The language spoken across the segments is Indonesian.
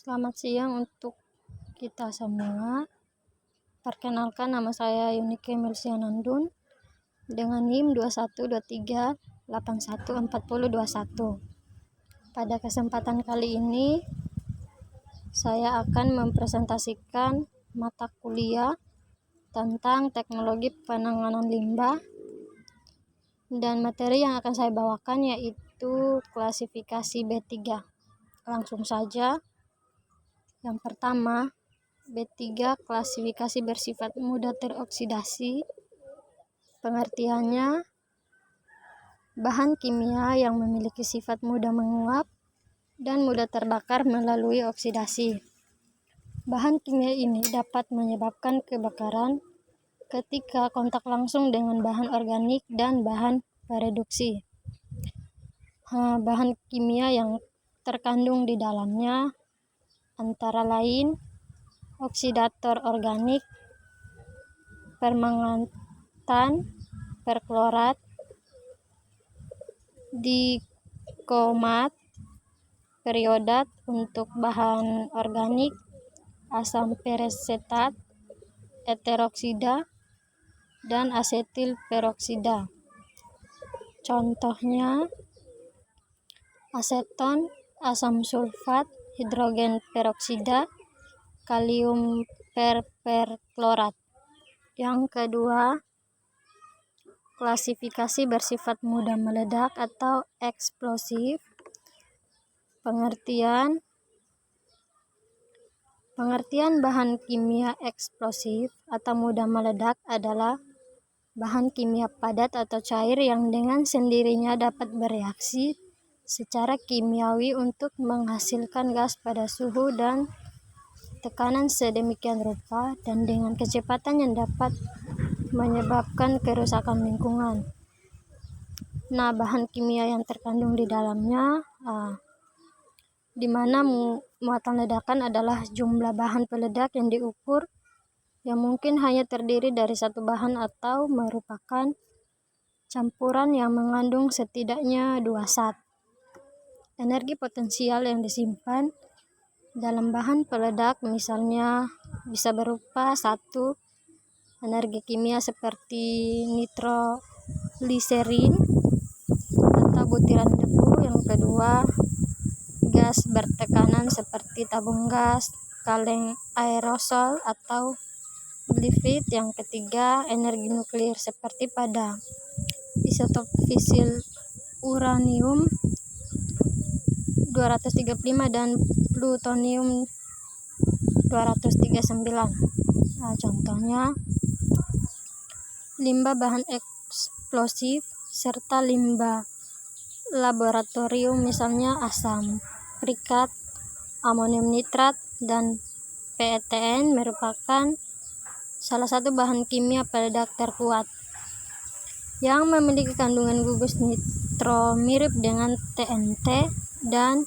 Selamat siang untuk kita semua. Perkenalkan, nama saya Yunike Melsianandun dengan NIM 2123814021. Pada kesempatan kali ini saya akan mempresentasikan mata kuliah tentang teknologi penanganan limbah, dan materi yang akan saya bawakan yaitu klasifikasi B3. Langsung saja. Yang pertama, B3 klasifikasi bersifat mudah teroksidasi. Pengertiannya, bahan kimia yang memiliki sifat mudah menguap dan mudah terbakar melalui oksidasi. Bahan kimia ini dapat menyebabkan kebakaran ketika kontak langsung dengan bahan organik dan bahan pereduksi. Bahan kimia yang terkandung di dalamnya antara lain oksidator organik, permangantan, perklorat, dikomat, periodat untuk bahan organik, asam peresetat, eteroksida, dan asetil peroksida. Contohnya aseton, asam sulfat, hidrogen peroksida, kalium perklorat. Yang kedua, klasifikasi bersifat mudah meledak atau eksplosif. Pengertian bahan kimia eksplosif atau mudah meledak adalah bahan kimia padat atau cair yang dengan sendirinya dapat bereaksi secara kimiawi untuk menghasilkan gas pada suhu dan tekanan sedemikian rupa dan dengan kecepatan yang dapat menyebabkan kerusakan lingkungan. Bahan kimia yang terkandung di dalamnya, di mana muatan ledakan adalah jumlah bahan peledak yang diukur yang mungkin hanya terdiri dari satu bahan atau merupakan campuran yang mengandung setidaknya 2 zat. Energi potensial yang disimpan dalam bahan peledak misalnya bisa berupa 1. Energi kimia seperti nitrogliserin atau butiran debu. Yang kedua, gas bertekanan seperti tabung gas, kaleng aerosol atau liquid. Yang ketiga, energi nuklir seperti pada isotop fisil uranium 235 dan plutonium 239. Contohnya limbah bahan eksplosif serta limbah laboratorium misalnya asam prikat, amonium nitrat, dan PETN merupakan salah satu bahan kimia peledak terkuat yang memiliki kandungan gugus nitro mirip dengan TNT dan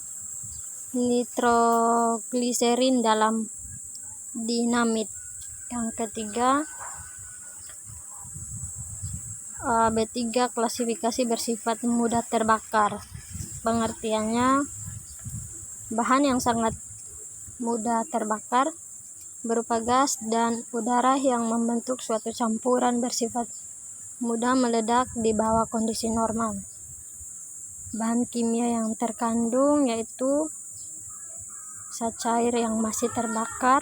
nitrogliserin dalam dinamit. Yang ketiga, B3 klasifikasi bersifat mudah terbakar. Pengertiannya, bahan yang sangat mudah terbakar berupa gas dan udara yang membentuk suatu campuran bersifat mudah meledak di bawah kondisi normal. Bahan kimia yang terkandung yaitu zat cair yang masih terbakar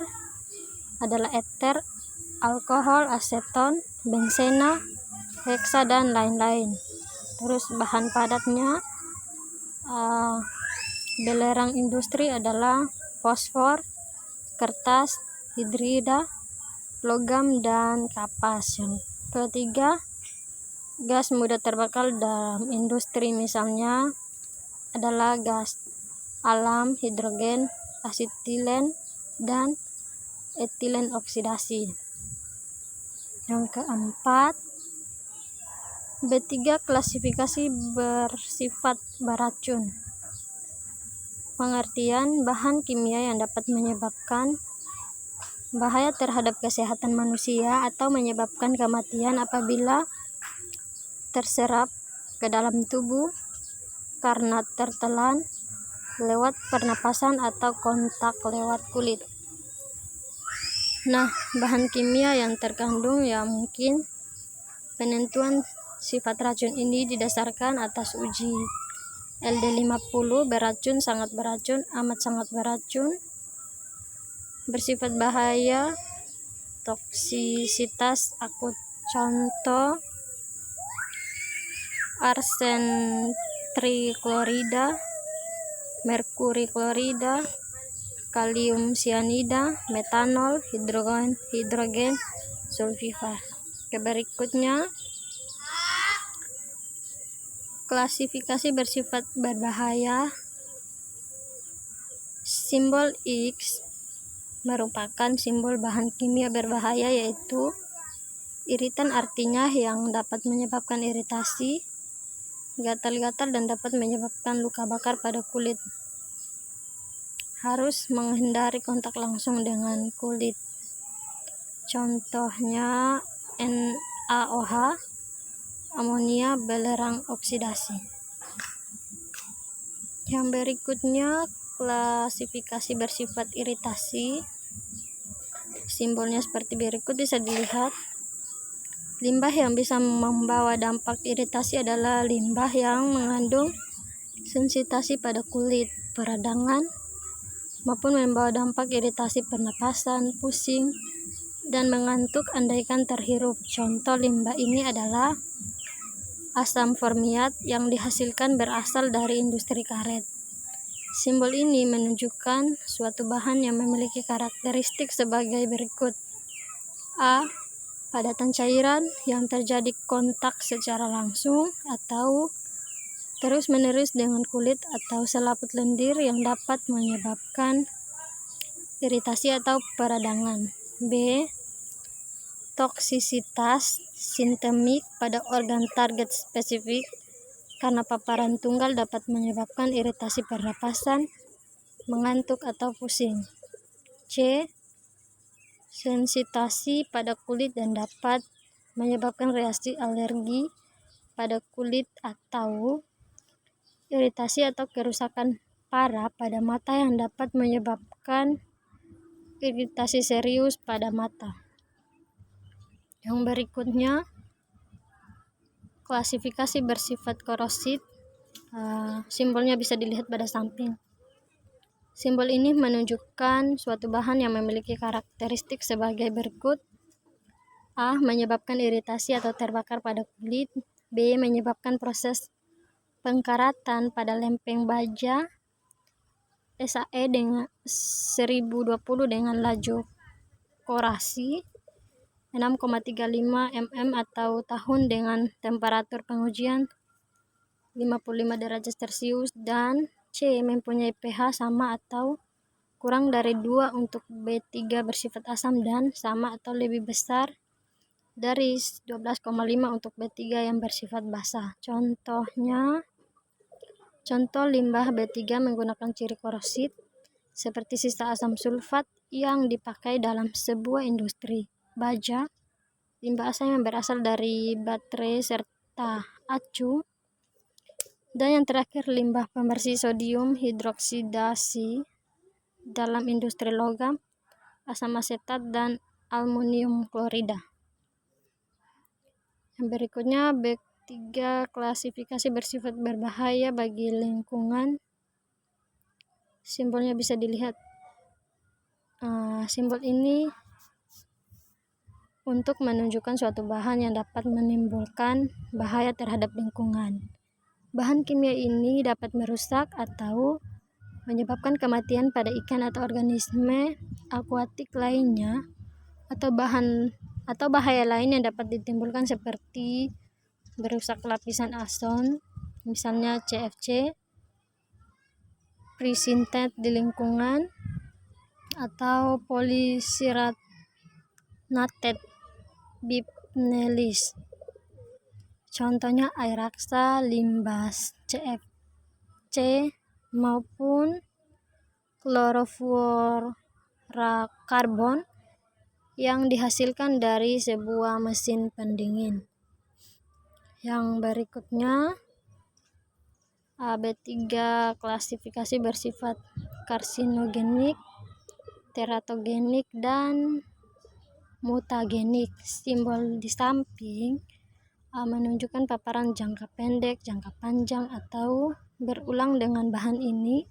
adalah eter, alkohol, aseton, benzena, heksa, dan lain-lain. Terus bahan padatnya belerang industri adalah fosfor, kertas, hidrida, logam, dan kapas. Yang ketiga, gas mudah terbakar dalam industri misalnya adalah gas alam, hidrogen, asetilen, dan etilen oksidasi. Yang keempat, B3 klasifikasi bersifat beracun. Pengertian, bahan kimia yang dapat menyebabkan bahaya terhadap kesehatan manusia atau menyebabkan kematian apabila terserap ke dalam tubuh karena tertelan lewat pernapasan atau kontak lewat kulit. Nah, bahan kimia yang terkandung ya mungkin penentuan sifat racun ini didasarkan atas uji LD50, beracun, sangat beracun, amat sangat beracun, bersifat bahaya, toksisitas akut. Contoh arsen triklorida, merkuri klorida, kalium sianida, metanol, hidrogen sulfida. Berikutnya, klasifikasi bersifat berbahaya. Simbol X merupakan simbol bahan kimia berbahaya, yaitu iritan, artinya yang dapat menyebabkan iritasi, gatal-gatal, dan dapat menyebabkan luka bakar pada kulit. Harus menghindari kontak langsung dengan kulit. Contohnya NaOH, amonia, belerang oksidasi. Yang berikutnya, klasifikasi bersifat iritasi. Simbolnya seperti berikut, bisa dilihat. Limbah yang bisa membawa dampak iritasi adalah limbah yang mengandung sensitasi pada kulit, peradangan, maupun membawa dampak iritasi pernapasan, pusing, dan mengantuk andaikan terhirup. Contoh limbah ini adalah asam formiat yang dihasilkan berasal dari industri karet. Simbol ini menunjukkan suatu bahan yang memiliki karakteristik sebagai berikut. A. Padatan cairan yang terjadi kontak secara langsung atau terus-menerus dengan kulit atau selaput lendir yang dapat menyebabkan iritasi atau peradangan. B. Toksisitas sistemik pada organ target spesifik karena paparan tunggal dapat menyebabkan iritasi pernapasan, mengantuk, atau pusing. C. Sensitasi pada kulit dan dapat menyebabkan reaksi alergi pada kulit atau iritasi atau kerusakan parah pada mata yang dapat menyebabkan iritasi serius pada mata. Yang berikutnya, klasifikasi bersifat korosif. Simbolnya bisa dilihat pada samping. Simbol ini menunjukkan suatu bahan yang memiliki karakteristik sebagai berikut. A. Menyebabkan iritasi atau terbakar pada kulit. B. Menyebabkan proses pengkaratan pada lempeng baja. SAE dengan 1020 dengan laju korasi 6,35 mm atau tahun dengan temperatur pengujian 55 derajat Celcius, dan C. Mempunyai pH sama atau kurang dari 2 untuk B3 bersifat asam dan sama atau lebih besar dari 12,5 untuk B3 yang bersifat basa. Contoh limbah B3 menggunakan ciri korosif seperti sisa asam sulfat yang dipakai dalam sebuah industri baja, limbah asam yang berasal dari baterai serta acu, dan yang terakhir limbah pembersih sodium hidroksidasi dalam industri logam, asam asetat, dan aluminium klorida. Yang berikutnya, B3 klasifikasi bersifat berbahaya bagi lingkungan. Simbolnya bisa dilihat. Simbol ini untuk menunjukkan suatu bahan yang dapat menimbulkan bahaya terhadap lingkungan. Bahan kimia ini dapat merusak atau menyebabkan kematian pada ikan atau organisme akuatik lainnya, atau bahaya lain yang dapat ditimbulkan seperti merusak lapisan ozon, misalnya CFC, presintet di lingkungan, atau polisiranated bipnelis. Contohnya air raksa, limbah CFC, maupun klorofluorokarbon yang dihasilkan dari sebuah mesin pendingin. Yang berikutnya B3 klasifikasi bersifat karsinogenik, teratogenik, dan mutagenik. Simbol di samping menunjukkan paparan jangka pendek, jangka panjang, atau berulang dengan bahan ini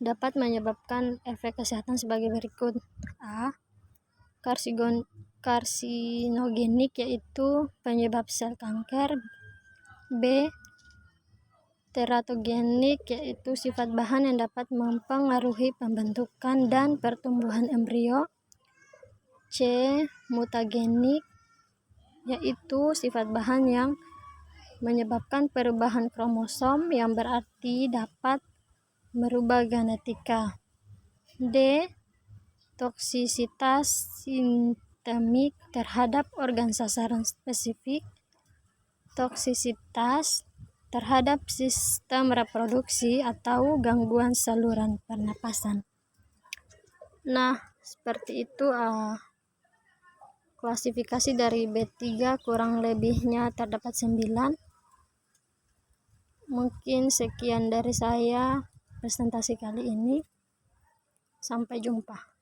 dapat menyebabkan efek kesehatan sebagai berikut. A. Karsinogenik, yaitu penyebab sel kanker. B. Teratogenik, yaitu sifat bahan yang dapat mempengaruhi pembentukan dan pertumbuhan embrio. C. Mutagenik, yaitu sifat bahan yang menyebabkan perubahan kromosom yang berarti dapat merubah genetika. D. Toksisitas sistemik terhadap organ sasaran spesifik. Toksisitas terhadap sistem reproduksi atau gangguan saluran pernapasan. Nah, seperti itu klasifikasi dari B3, kurang lebihnya terdapat 9. Mungkin sekian dari saya presentasi kali ini. Sampai jumpa.